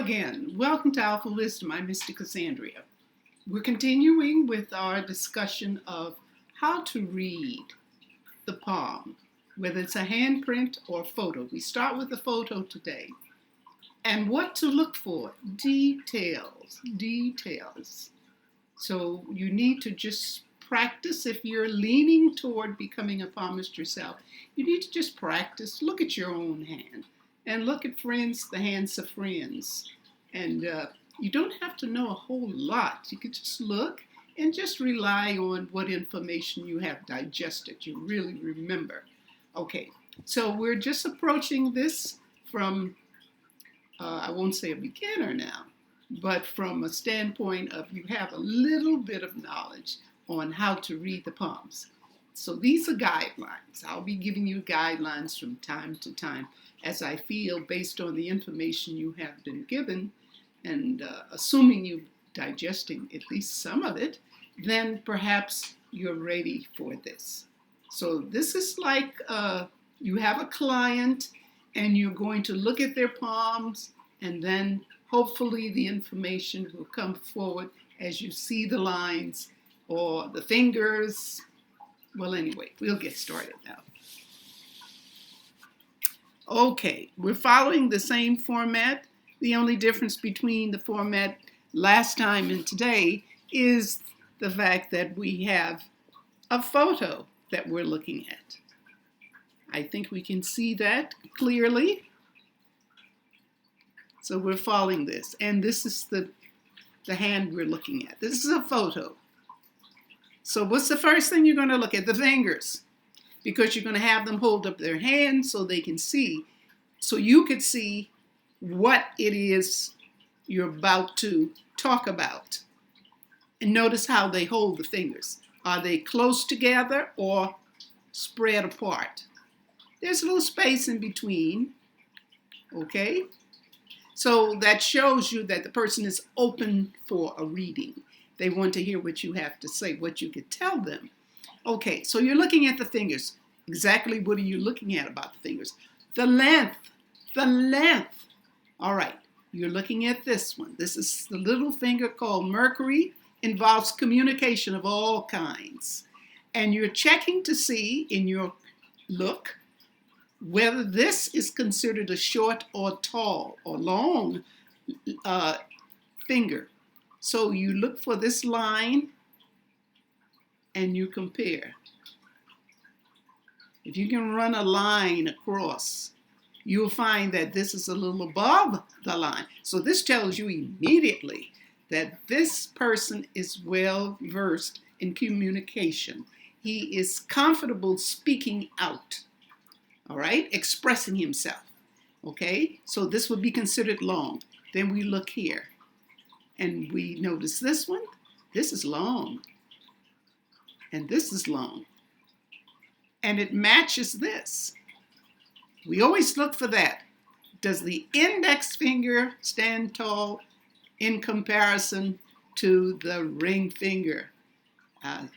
Again, welcome to Alphawisdom. I'm Mystic Cassandria. We're continuing with our discussion of how to read the palm, whether it's a handprint or photo. We start with the photo today. And what to look for, details. So you need to just practice. If you're leaning toward becoming a palmist yourself, you need to just practice. Look at your own hand and look at the hands of friends. And you don't have to know a whole lot. You can just look and just rely on what information you have digested, you really remember. Okay, so we're just approaching this from, I won't say a beginner now, but from a standpoint of you have a little bit of knowledge on how to read the palms. So these are guidelines. I'll be giving you guidelines from time to time as I feel based on the information you have been given, and assuming you're digesting at least some of it, then perhaps you're ready for this. So this is like you have a client and you're going to look at their palms, and then hopefully the information will come forward as you see the lines or the fingers. Well, anyway, we'll get started now. Okay, we're following the same format. The only difference between the format last time and today is the fact that we have a photo that we're looking at. I think we can see that clearly. So we're following this, and this is the hand we're looking at. This is a photo. So what's the first thing you're going to look at? The fingers, because you're going to have them hold up their hands so they can see, so you could see what it is you're about to talk about. And notice how they hold the fingers. Are they close together or spread apart? There's a little space in between, okay? So that shows you that the person is open for a reading. They want to hear what you have to say, what you could tell them. Okay, so you're looking at the fingers. Exactly what are you looking at about the fingers? The length. All right, you're looking at this one. This is the little finger called Mercury. Involves communication of all kinds. And you're checking to see in your look whether this is considered a short or tall or long finger. So you look for this line and you compare. If you can run a line across, you'll find that this is a little above the line. So this tells you immediately that this person is well versed in communication. He is comfortable speaking out, all right, expressing himself, okay? So this would be considered long. Then we look here and we notice this one. This is long and this is long, and it matches this. We always look for that. Does the index finger stand tall in comparison to the ring finger?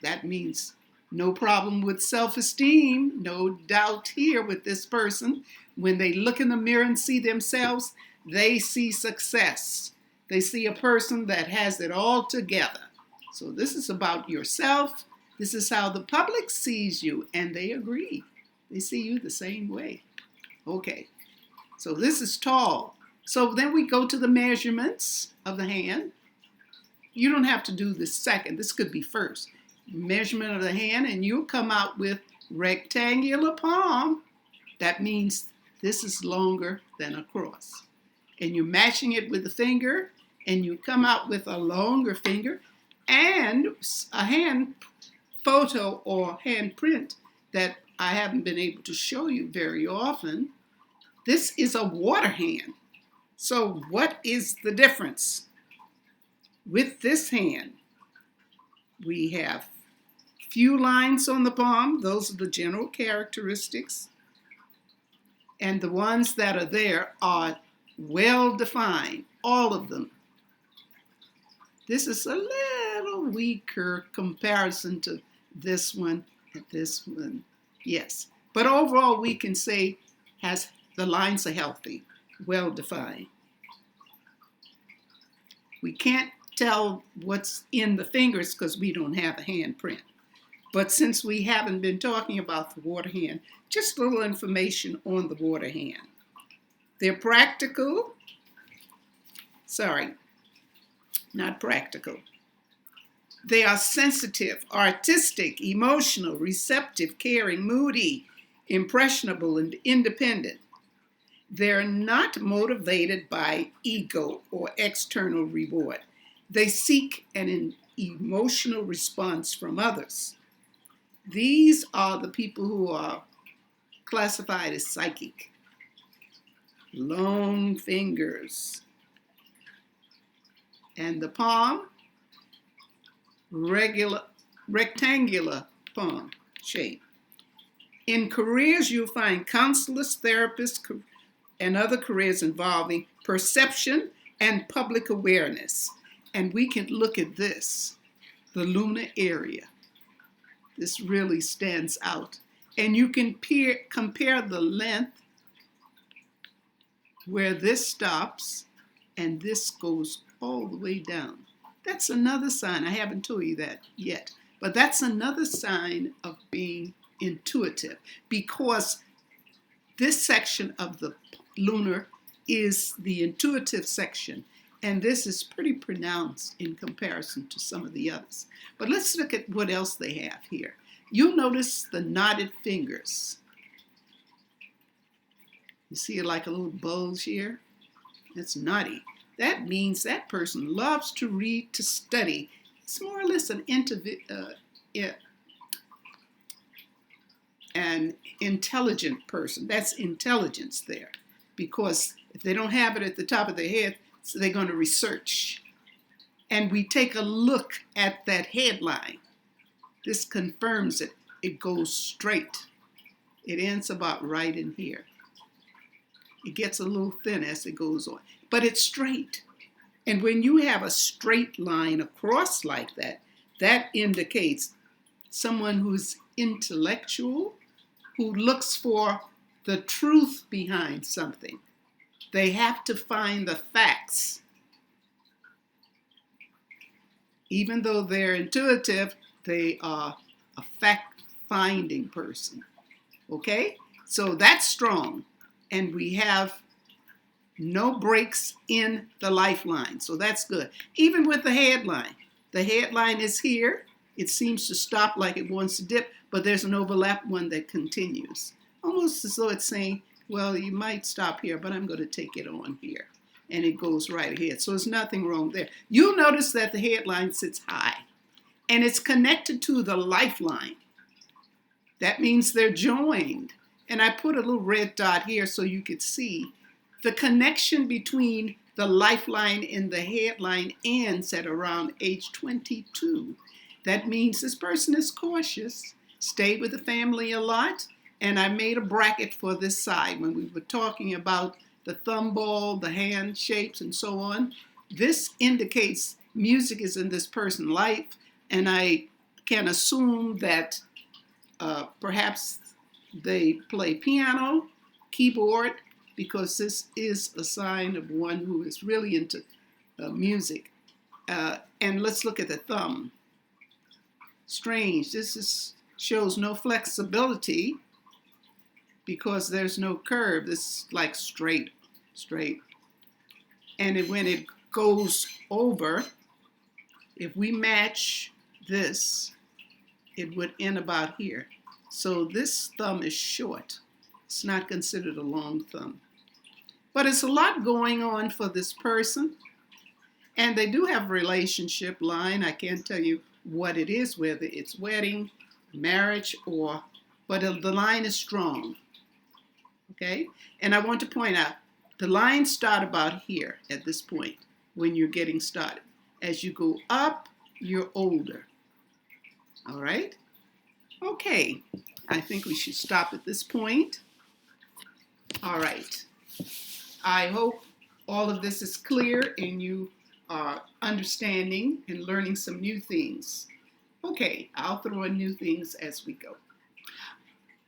That means no problem with self-esteem, no doubt here with this person. When they look in the mirror and see themselves, they see success. They see a person that has it all together. So this is about yourself. This is how the public sees you, and they agree. They see you the same way. Okay, so this is tall. So then we go to the measurements of the hand. You don't have to do this second. This could be first. Measurement of the hand, and you'll come out with rectangular palm. That means this is longer than a cross. And you're matching it with the finger, and you come out with a longer finger and a hand photo or hand print that I haven't been able to show you very often. This is a water hand. So what is the difference? With this hand, we have few lines on the palm. Those are the general characteristics. And the ones that are there are well defined, all of them. This is a little weaker comparison to this one and this one. Yes, but overall we can say the lines are healthy, well defined. We can't tell what's in the fingers because we don't have a handprint. But since we haven't been talking about the water hand, just a little information on the water hand. They're practical. Sorry, not practical. They are sensitive, artistic, emotional, receptive, caring, moody, impressionable, and independent. They're not motivated by ego or external reward. They seek an emotional response from others. These are the people who are classified as psychic. Long fingers. And the palm, rectangular palm shape. In careers, you'll find counselors, therapists, and other careers involving perception and public awareness. And we can look at this, the lunar area. This really stands out. And you can compare the length where this stops and this goes all the way down. That's another sign. I haven't told you that yet, but that's another sign of being intuitive, because this section of the lunar is the intuitive section, and this is pretty pronounced in comparison to some of the others. But let's look at what else they have here. You'll notice the knotted fingers. You see it like a little bulge here? It's knotty. That means that person loves to read, to study. It's more or less an intelligent person. That's intelligence there. Because if they don't have it at the top of their head, so they're going to research. And we take a look at that headline. This confirms it. It goes straight. It ends about right in here. It gets a little thin as it goes on, but it's straight. And when you have a straight line across like that, that indicates someone who's intellectual, who looks for the truth behind something. They have to find the facts. Even though they're intuitive, they are a fact-finding person. Okay? So that's strong. And we have no breaks in the lifeline. So that's good. Even with the headline. The headline is here. It seems to stop like it wants to dip, but there's an overlap one that continues. Almost as though it's saying, well, you might stop here, but I'm going to take it on here. And it goes right ahead. So there's nothing wrong there. You'll notice that the headline sits high. And it's connected to the lifeline. That means they're joined. And I put a little red dot here so you could see the connection between the lifeline and the headline ends at around age 22. That means this person is cautious, stayed with the family a lot, and I made a bracket for this side when we were talking about the thumb ball, the hand shapes, and so on. This indicates music is in this person's life, and I can assume that perhaps they play piano, keyboard, because this is a sign of one who is really into music. And let's look at the thumb. Strange. This shows no flexibility because there's no curve. This is like straight. And when it goes over, if we match this, it would end about here. So this thumb is short. It's not considered a long thumb. But it's a lot going on for this person. And they do have a relationship line. I can't tell you what it is, whether it's wedding, marriage, but the line is strong. Okay? And I want to point out, the lines start about here at this point when you're getting started. As you go up, you're older. All right? Okay. I think we should stop at this point. All right. I hope all of this is clear and you are understanding and learning some new things. Okay, I'll throw in new things as we go.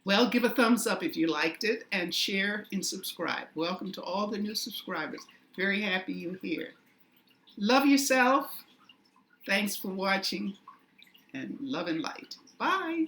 Well, give a thumbs up if you liked it and share and subscribe. Welcome to all the new subscribers. Very happy you're here. Love yourself. Thanks for watching, and love and light. Bye.